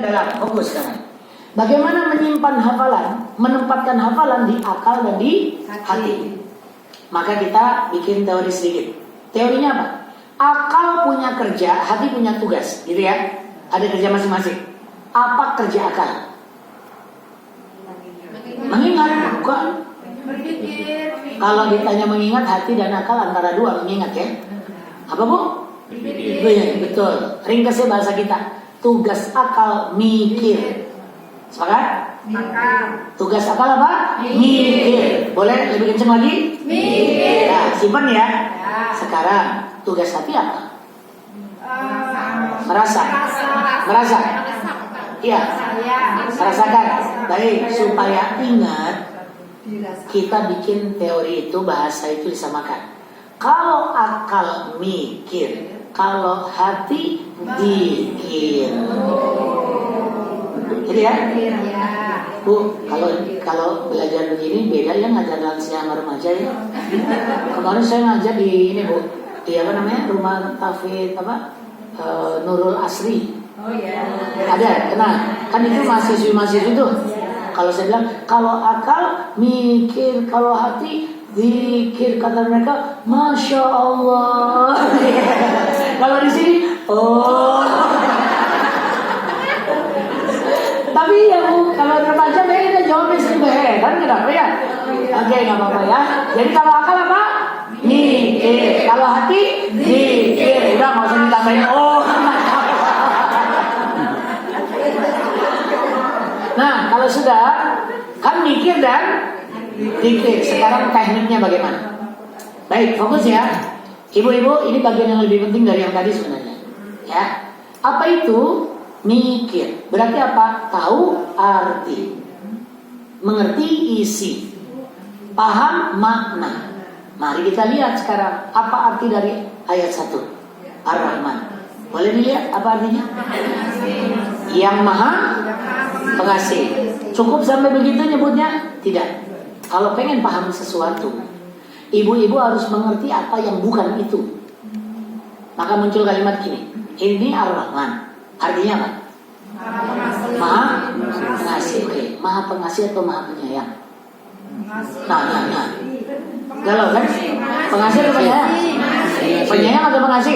Dalam fokus sekarang. Bagaimana menyimpan hafalan, menempatkan hafalan di akal dan di hati. Maka kita bikin teori sedikit. Teorinya apa? Akal punya kerja, hati punya tugas, gitu ya. Ada kerja masing-masing. Apa kerja akal? Mengingat, bukan? Kalau ditanya mengingat, hati dan akal antara dua mengingat ya. Apa bu? Betul. Ringkasnya bahasa kita. Tugas akal mikir. Sepakat? Tugas akal apa? Mikir. Boleh lebih kenceng lagi? Mikir. Nah, simpan ya. Sekarang tugas hati apa? Merasa. Merasa. Iya. Merasakan. Baik, supaya ingat, kita bikin teori itu, bahasa itu disamakan. Kalau akal mikir, kalau hati dikir. Gitu ya? Bu, kalau belajar begini beda ya ngajar lansia sama remaja ya. Kemarin saya ngajar di ini bu, di apa namanya, rumah tahfidz apa, Nurul Asri. Oh ya. Ada, kenal? Kan itu mahasiswi itu. Kalau saya bilang, kalau akal mikir, kalau hati zikir, kata mereka, Masya Allah. Kalau di sini, oh. Tapi ya bu, kalau remaja beda jawabnya sih kan kenapa ya? Oke, nggak apa-apa ya. Jadi kalau akal apa? Mikir. Kalau hati, zikir. Udah nggak usah ditambahin. Oh. Nah, kalau sudah kan mikir dan zikir. Sekarang tekniknya bagaimana? Baik, fokus ya. Ibu-ibu, ini bagian yang lebih penting dari yang tadi sebenarnya. Ya. Apa itu mikir? Berarti apa? Tahu arti, mengerti isi, paham makna. Mari kita lihat sekarang apa arti dari ayat 1 Ar-Rahman. Boleh dilihat apa artinya? Yang Maha Pengasih. Cukup sampai begitu nyebutnya? Tidak. Kalau pengen paham sesuatu, ibu-ibu harus mengerti apa yang bukan itu. Maka muncul kalimat gini, ini Ar-Rahman. Artinya apa? Maha Pengasih. Oke, Maha Pengasih atau Maha Penyayang? Nah. Galau kan? Pengasih atau penyayang? Penyayang atau pengasih?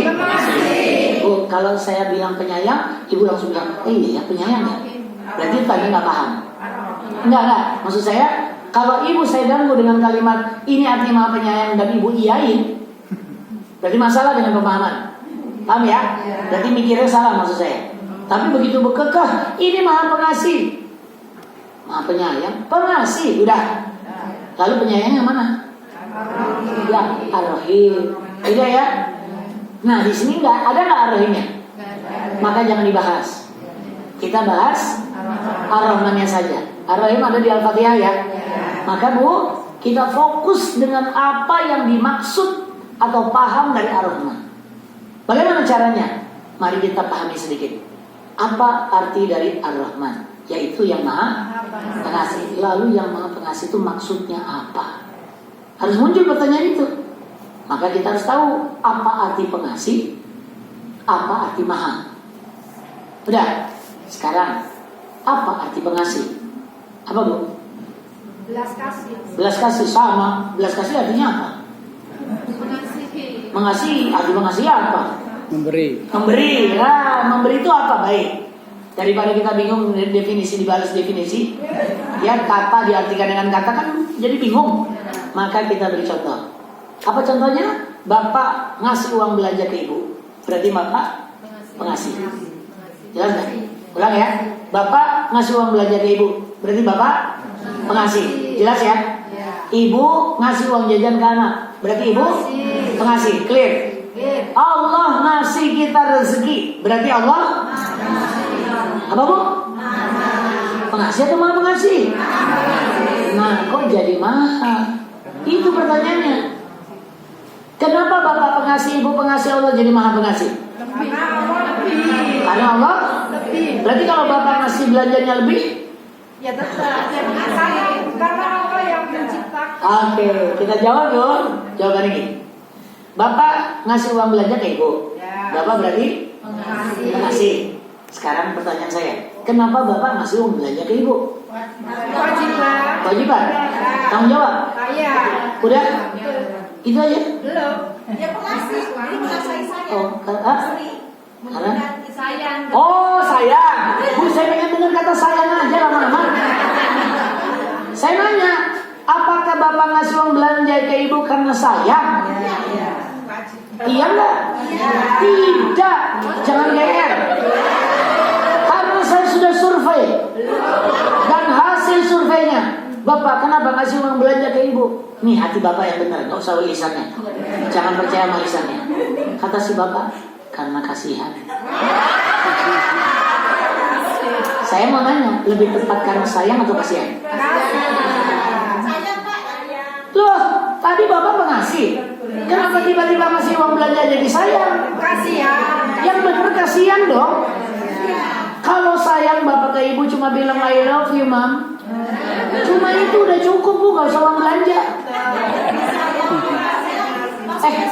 Bu, kalau saya bilang penyayang, ibu langsung bilang, iya ya penyayang ya. Berarti tadi nggak paham. Enggak. Maksud saya, kalau ibu saya ganggu dengan kalimat ini artinya Maha Penyayang dan ibu iyain, berarti masalah dengan pemahaman. Paham ya? Berarti mikirnya salah maksud saya. Tapi begitu berkekeh, ini Maha Pengasih, Maha Penyayang, pengasih, udah. Lalu penyayang yang mana? Ya, Ar-Rahim. Udah ya. Nah di sini ada nggak Ar-Rahimnya? Maka jangan dibahas. Kita bahas Ar-Rahmannya saja. Ar-Rahim ada di Al-Fatihah ya. Maka bu, kita fokus dengan apa yang dimaksud atau paham dari Ar-Rahman. Bagaimana caranya? Mari kita pahami sedikit. Apa arti dari Ar-Rahman? Yaitu yang Maha Pengasih. Lalu yang Maha Pengasih itu maksudnya apa? Harus muncul pertanyaan itu. Maka kita harus tahu apa arti pengasih, apa arti maha. Udah. Sekarang apa arti pengasih? Apa bu? Belas kasih. Belas kasih sama. Belas kasih artinya apa? Mengasihi. Arti mengasihi apa? Memberi. Nah, memberi itu apa? Baik. Daripada kita bingung definisi dibalas definisi, ya kata diartikan dengan kata kan jadi bingung. Maka kita beri contoh. Apa contohnya? Bapak ngasih uang belanja ke ibu, berarti bapak pengasih. Jelas nggak? Ulang ya. Bapak ngasih uang belanja ke ibu, berarti bapak pengasih. Jelas ya? Ibu ngasih uang jajan ke anak, berarti ibu pengasih. Clear? Allah ngasih kita rezeki, berarti Allah apa bu? Pengasih atau maha pengasih? Nah, kok jadi maha? Itu pertanyaannya. Kenapa bapak pengasih, ibu pengasih, Allah jadi maha pengasih? Karena Allah lebih. Berarti kalau bapak ngasih belanjanya lebih? Ya tetap. Karena Allah yang menciptakan. Oke, kita jawab dong. Jawabannya gini. Bapak ngasih uang belanja ke ibu. Bapak berarti pengasih. Sekarang pertanyaan saya, kenapa bapak ngasih uang belanja ke ibu? Kewajiban. Kewajiban. Tanggung jawab. Iya. Udah? Itu aja. Belum. Ya pengasih. Ini mengasih saya. Oh, karena? Sayang. Oh, sayang. Bu, saya pengen dengar kata sayang aja lama-lama. Saya nanya, apakah bapak ngasih uang belanja ke ibu karena sayang? Iya. Iya enggak? Tidak. Jangan GR. Karena saya sudah survei. Dan hasil surveinya, bapak kenapa ngasih uang belanja ke ibu? Nih hati bapak yang benar, gak usah lisannya. Jangan percaya sama lisannya. Kata si bapak, karena kasihan. Saya mau nanya, lebih tepat karena sayang atau kasihan? Loh, tadi bapak pengasih. Kenapa tiba-tiba ngasih uang belanja jadi sayang? Kasihan. Yang benar kasihan dong. Kalau sayang bapak ke ibu cuma bilang I love you mom, cuma itu udah cukup bu, gak usah uang belanja.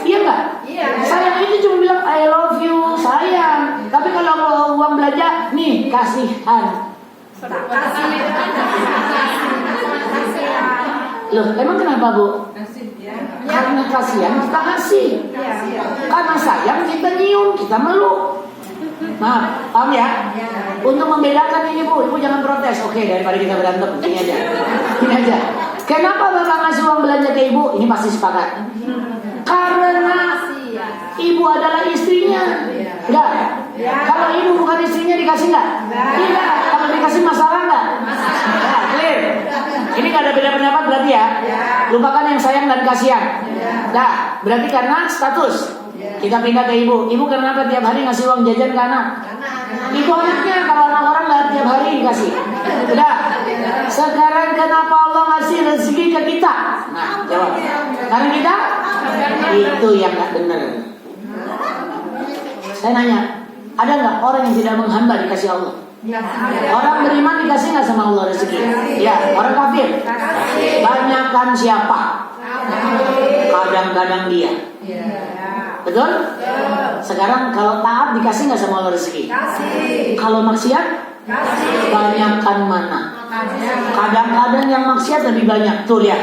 Iya nggak? Iya. Sayang itu cuma bilang I love you sayang. Tapi kalau uang belanja, nih kasihan. Loh, emang kenapa bu? Karena kasihan kita kasih. Karena sayang kita nyium, kita meluk. Maaf, paham ya? Untuk membedakan ini bu, ibu jangan protes. Oke, daripada kita berantem, ini aja. Ini aja. Kenapa bapak ngasih uang belanja ke ibu? Ini pasti sepakat. Karena ibu adalah istrinya. Enggak? Kalau ibu bukan istrinya dikasih enggak? Tidak. Kalau dikasih masalah enggak? Nah, clear. Ini nggak ada beda pendapat berarti ya? Lupakan yang sayang dan kasihan. Nah, berarti karena status. Kita pindah ke ibu. Ibu kenapa tiap hari ngasih uang jajan ke anak? Itu anaknya, kalau anak orang nggak tiap hari dikasih. Udah. Sekarang kenapa Allah ngasih rezeki ke kita? Nah, jawab. Karena kita itu yang nggak benar. Saya nanya, ada nggak orang yang tidak menghamba dikasih Allah? Orang beriman dikasih nggak sama Allah rezeki? Ya, orang kafir. Banyakan siapa? Kadang-kadang dia. Betul? Sekarang kalau taat dikasih nggak sama Allah rezeki? Kalau maksiat? Banyakan mana? Kadang-kadang yang maksiat lebih banyak. Tuh lihat.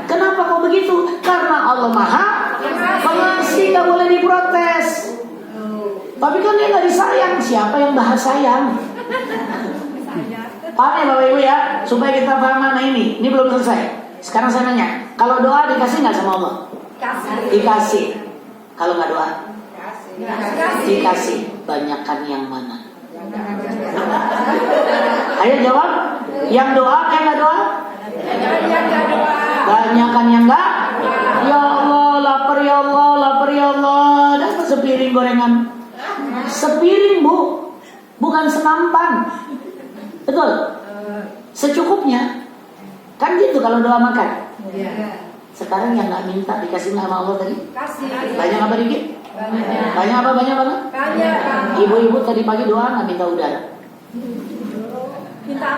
Kenapa kok begitu? Karena Allah Maha Pengasih, nggak boleh diprotes. Tapi kan dia nggak disayang. Siapa yang bahas sayang? Paham ya Bapak Ibu ya? Supaya kita paham mana ini. Ini belum selesai. Sekarang saya nanya, kalau doa dikasih nggak sama Allah? Dikasih. Kalau nggak doa? Dikasih. Banyakan yang mana? Ayo jawab. Yang doa kayak nggak doa? Banyakan yang nggak? Ya Allah, lapar ya Allah, lapar ya Allah. Dapat sepiring gorengan. Sepiring bu, bukan senampan. Betul? Secukupnya. Kan gitu kalau doa makan. Sekarang yang nggak minta dikasih sama Allah tadi? Banyak apa dikit? Banyak apa banyak banget? Ibu-ibu tadi pagi doa nggak minta udara?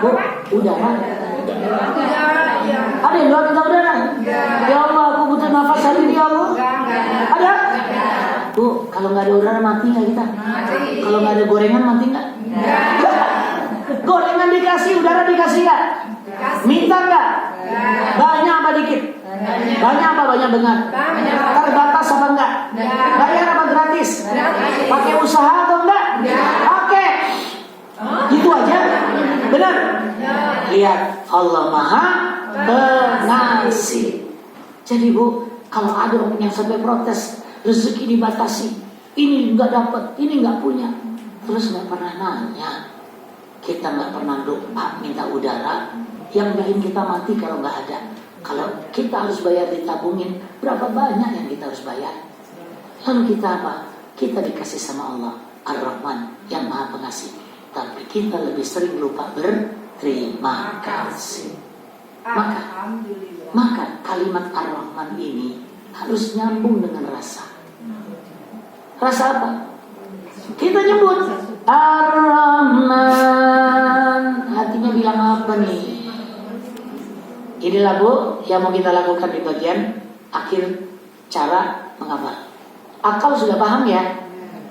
Bu, udara. Ada yang doa minta udara? Ya Allah, aku butuh nafas hari ini ya Allah. Ada? Bu, kalau nggak ada udara mati nggak kita? Kalau nggak ada gorengan mati nggak? Gorengan dikasih, udara dikasih nggak? Minta nggak? Banyak apa dikit? Banyak apa banyak dengar? Terbatas apa enggak? Bayar apa gratis? Pakai usaha atau enggak? Pakai. Itu aja. Benar? Lihat, Allah Maha Pengasih. Jadi bu, kalau ada orang yang sampai protes, rezeki dibatasi, ini nggak dapat, ini nggak punya, terus nggak pernah nanya, kita nggak pernah doa minta udara, yang bikin kita mati kalau nggak ada. Kalau kita harus bayar ditabungin, berapa banyak yang kita harus bayar? Lalu kita apa? Kita dikasih sama Allah Ar-Rahman yang Maha Pengasih, tapi kita lebih sering lupa berterima kasih. Maka kalimat Ar-Rahman ini harus nyambung dengan rasa. Rasa apa? Kita nyebut Ar-Rahman, hatinya bilang apa nih? Inilah bu yang mau kita lakukan di bagian akhir cara menghafal. Akal sudah paham ya?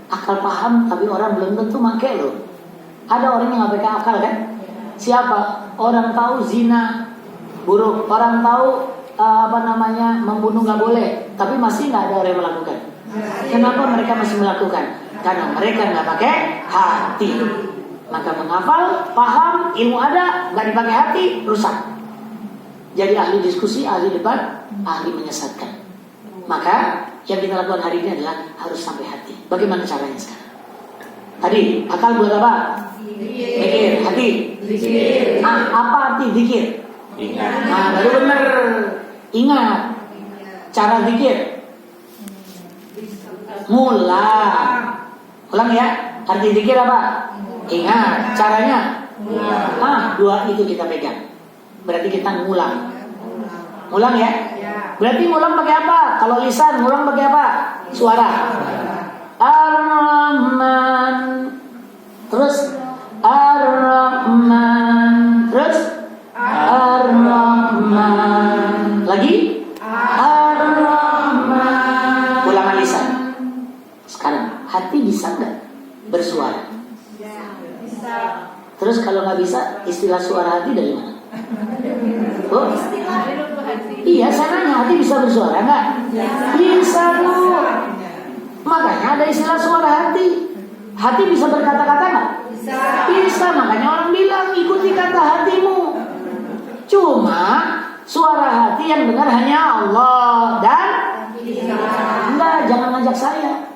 Akal paham, tapi orang belum tentu pakai loh. Ada orang yang nggak pakai akal kan? Siapa? Orang tahu zina buruk, orang tahu membunuh nggak boleh, tapi masih nggak ada orang yang melakukan. Kenapa mereka masih melakukan? Karena mereka nggak pakai hati. Maka menghafal, paham, ilmu ada, nggak dipakai hati, rusak. Jadi ahli diskusi, ahli debat, ahli menyesatkan. Maka yang kita lakukan hari ini adalah harus sampai hati. Bagaimana caranya sekarang? Tadi akal buat apa? Zikir. Hati. Zikir. Apa arti zikir? Ingat. Baru benar. Ingat. Cara zikir. Ulang ya. Arti zikir apa? Ingat. Caranya? Dua itu kita pegang. Berarti kita ngulang. Ngulang ya? Berarti ngulang pakai apa? Kalau lisan ngulang pakai apa? Suara. Ar-Rahman. Terus Ar-Rahman. Terus Ar-Rahman. Lagi Ar-Rahman. Ulangan lisan. Sekarang hati bisa nggak bersuara? Bisa. Terus kalau nggak bisa, istilah suara hati dari mana? Oh, iya, saya nanya, hati bisa bersuara nggak? Bisa tuh. Makanya ada istilah suara hati. Hati bisa berkata-kata nggak? Bisa. Makanya orang bilang ikuti kata hatimu. Cuma suara hati yang dengar hanya Allah dan enggak, jangan ngajak saya.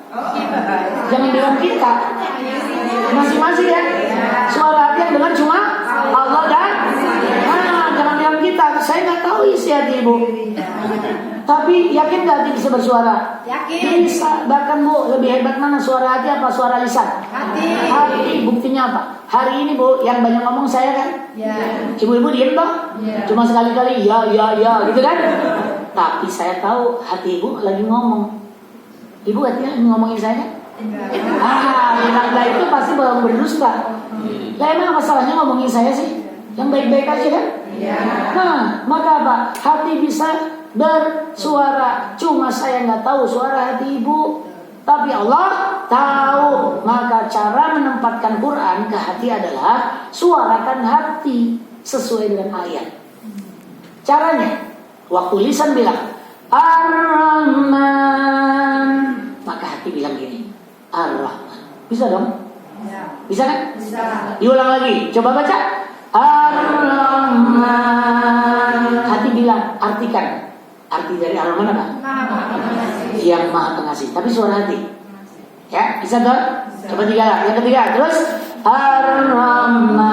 Jangan bilang kita. Masing-masing ya. Suara hati yang dengar cuma Allah dan jangan bilang kita. Saya nggak tahu isi hati ibu. Tapi yakin nggak hati bisa bersuara? Yakin. Bisa. Bahkan bu, lebih hebat mana suara hati apa suara lisan? Hati. Buktinya apa? Hari ini bu, yang banyak ngomong saya kan? Ya. Ibu-ibu diem toh? Ya. Cuma sekali-kali ya gitu kan? Tapi saya tahu hati ibu lagi ngomong. Ibu hatinya lagi ngomongin saya kan? Bilang itu pasti belum berdusta. Lah emang masalahnya ngomongin saya sih? Yang baik-baik aja kan? Ya. Maka apa? Hati bisa bersuara. Cuma saya nggak tahu suara hati ibu, tapi Allah tahu. Maka cara menempatkan Quran ke hati adalah suarakan hati sesuai dengan ayat. Caranya, waktu lisan bilang Ar-Rahman, maka hati bilang gini, Ar-Rahman. Bisa dong? Bisa kan? Bisa. Diulang lagi, coba baca Ar-Rahman. Hati bilang, artikan. Arti dari Ar-Rahman apa? Yang Maha Pengasih. Tapi suara hati. Ya, bisa dong? Coba yang ketiga. Terus Ar-Rahman.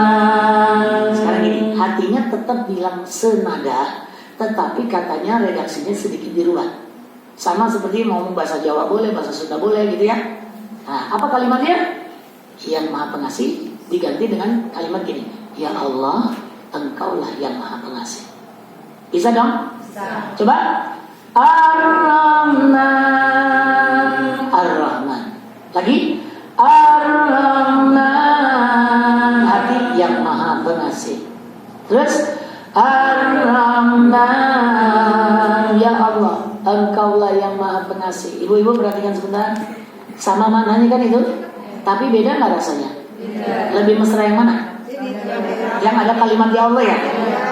Sekarang ini, hatinya tetap bilang senada, tetapi katanya redaksinya sedikit dirubah. Sama seperti mau bahasa Jawa boleh, bahasa Sunda boleh gitu ya. Nah, apa kalimatnya? Yang Maha Pengasih diganti dengan kalimat gini, ya Allah, Engkaulah yang Maha Pengasih. Bisa dong? Bisa. Coba Ar-Rahman. Ar-Rahman. Lagi Ar-Rahman. Hati yang Maha Pengasih. Terus Ar-Rahman. Ya Allah, Engkaulah yang Maha Pengasih. Ibu-ibu perhatikan sebentar. Sama maknanya kan itu? Tapi beda nggak rasanya? Lebih mesra yang mana? Yang ada kalimat ya Allah ya.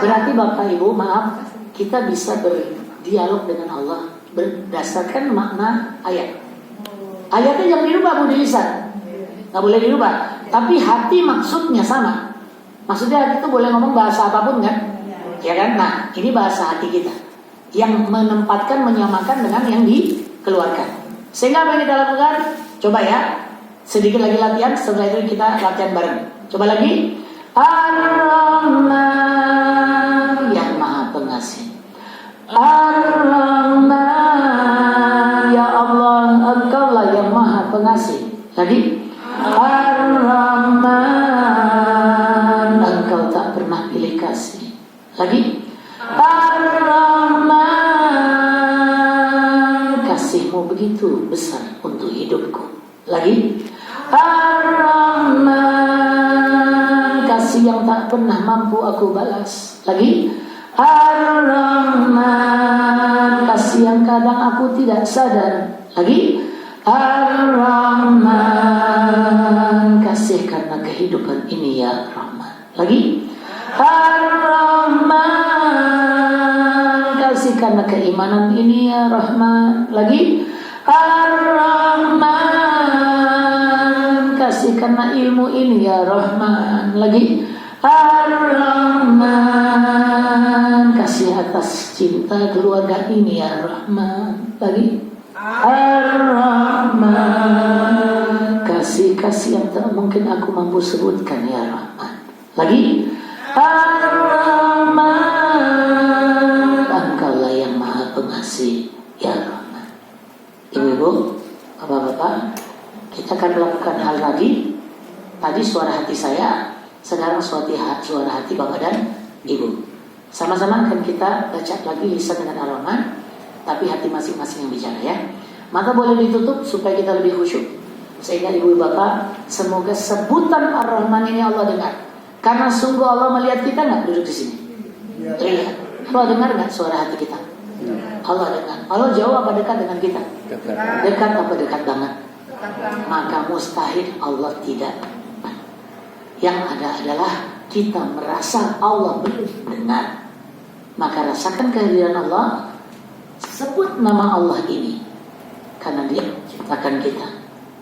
Berarti Bapak Ibu maaf, kita bisa berdialog dengan Allah berdasarkan makna ayat. Ayatnya jangan dirubah bu di lisan, nggak boleh dirubah. Tapi hati maksudnya sama. Maksudnya hati itu boleh ngomong bahasa apapun kan? Ya kan? Nah ini bahasa hati kita yang menempatkan, menyamakan dengan yang dikeluarkan. Sehingga apa yang kita lakukan? Coba ya. Sedikit lagi latihan, setelah itu kita latihan bareng. Coba lagi. Ar-Rahman, yang Maha Pengasih. Ar-Rahman, ya Allah, Engkaulah yang Maha Pengasih. Lagi. Ar-Rahman, Engkau tak pernah pilih kasih. Lagi. Ar-Rahman, kasih-Mu begitu besar untuk hidupku. Lagi. Ar-Rahman, kasih yang tak pernah mampu aku balas. Lagi. Ar-Rahman, kasih yang kadang aku tidak sadar. Lagi. Ar-Rahman, kasih karena kehidupan ini ya Rahman. Lagi. Ar-Rahman, kasih karena keimanan ini ya Rahman. Lagi. Ar-Rahman, kasih karena ilmu ini ya Rahman. Lagi. Ar-Rahman, kasih atas cinta keluarga ini ya Rahman. Lagi. Ar-Rahman, kasih-kasih yang tak mungkin aku mampu sebutkan ya Rahman. Lagi. Ar-Rahman, Engkaulah yang maha pengasih ya Rahman. Ibu-ibu, bapak-bapak, kita akan melakukan hal tadi. Tadi suara hati saya, sekarang suara hati bapak dan ibu. Sama-sama akan kita baca lagi lisan dengan Ar-Rahman, tapi hati masing-masing yang bicara ya. Mata boleh ditutup supaya kita lebih khusyuk. Sehingga ibu bapak, semoga sebutan Ar-Rahman ini Allah dengar. Karena sungguh Allah melihat kita nggak duduk di sini. Lihat, Allah dengar nggak suara hati kita? Allah dengar. Allah jauh apa dekat dengan kita? Dekat apa dekat banget? Maka mustahil Allah tidak. Yang ada adalah kita merasa Allah belum dengar. Maka rasakan kehadiran Allah. Sebut nama Allah ini, karena Dia menciptakan kita,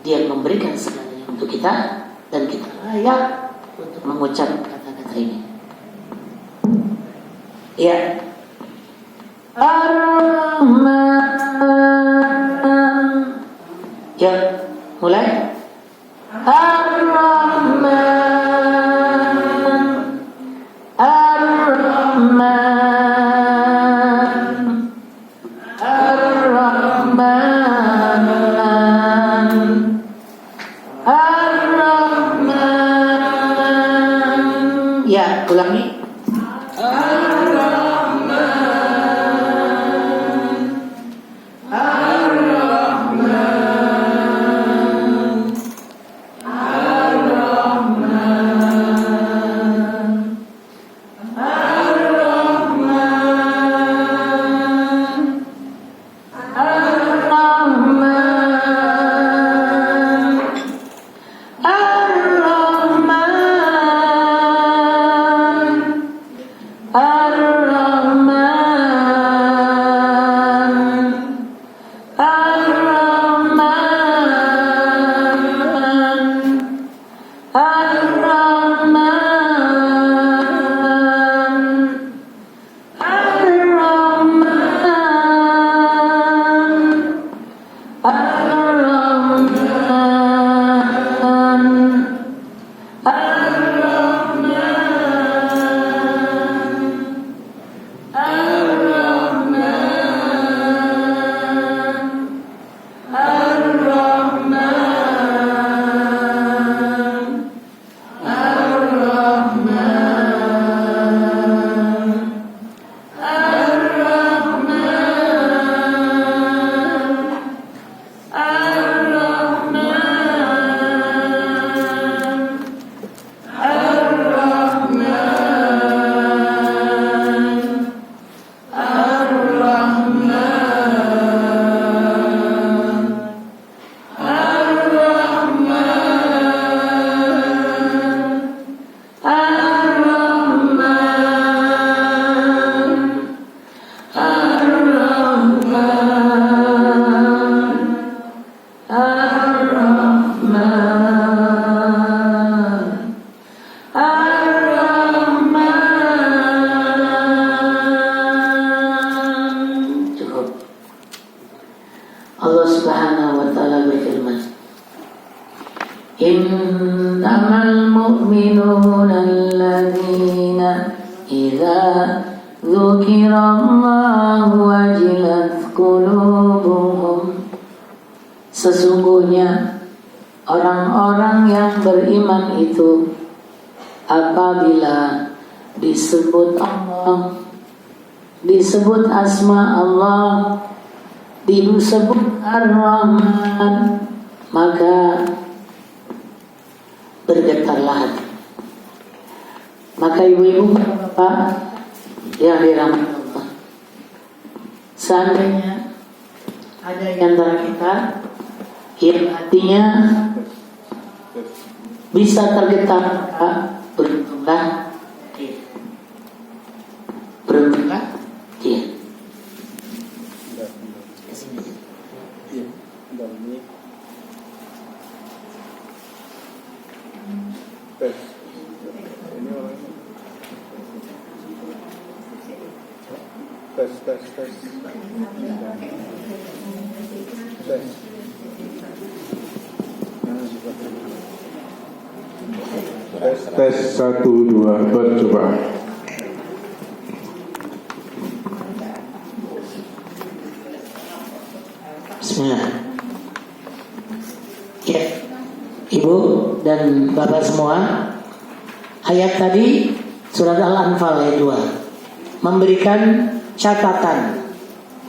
Dia memberikan segalanya untuk kita, dan kita layak untuk mengucap kata-kata ini. Ya, Ar-Rahman. Ya, mulai. Ar-Rahman, Ar-Rahman. Ya, ulangi. Innamal mu'minuna alladhina idza dzukirallahu wajilat qulubuhum. Sesungguhnya orang-orang yang beriman itu apabila disebut Allah, disebut asma Allah, disebut Ar-Rahman, maka bergetarlah hati. Maka ibu-ibu bapak yang dirahmati Allah, seandainya ada di antara kita yang hatinya bisa tergetar, maka beruntunglah dia. Beruntunglah dia. Tes 1 2 percobaan. Bismillah. Ya, Ibu dan Bapak semua, ayat tadi surat Al-Anfal ayat 2 memberikan catatan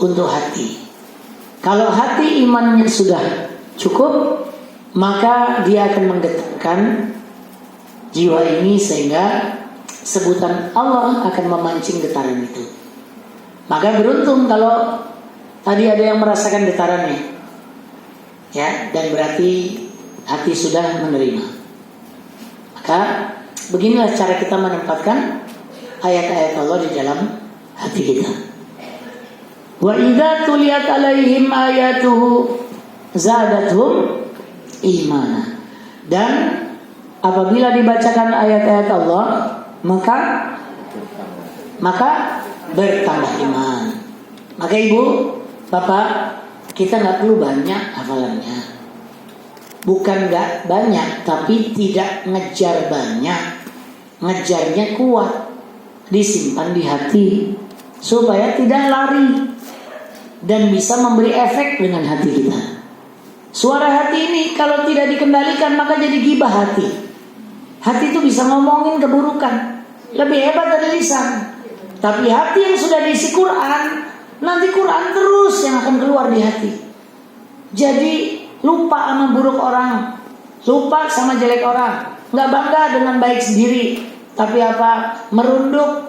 untuk hati. Kalau hati imannya sudah cukup, maka dia akan menggetarkan jiwa ini sehingga sebutan Allah akan memancing getaran itu. Maka beruntung kalau tadi ada yang merasakan getarannya, ya, dan berarti hati sudah menerima. Maka beginilah cara kita menempatkan ayat-ayat Allah di dalam hati kita. Wa idza tuliyat alaihim ayatuhu zadatuhum imana. Dan apabila dibacakan ayat-ayat Allah, maka bertambah iman. Maka Ibu, Bapak, kita nggak perlu banyak hafalannya. Bukan nggak banyak, tapi tidak ngejar banyak. Ngejarnya kuat, disimpan di hati supaya tidak lari dan bisa memberi efek dengan hati kita. Suara hati ini kalau tidak dikendalikan maka jadi gibah hati. Hati itu bisa ngomongin keburukan, lebih hebat dari lisan. Tapi hati yang sudah diisi Quran, nanti Quran terus yang akan keluar di hati. Jadi lupa sama buruk orang, lupa sama jelek orang, nggak bangga dengan baik sendiri, tapi apa? Merunduk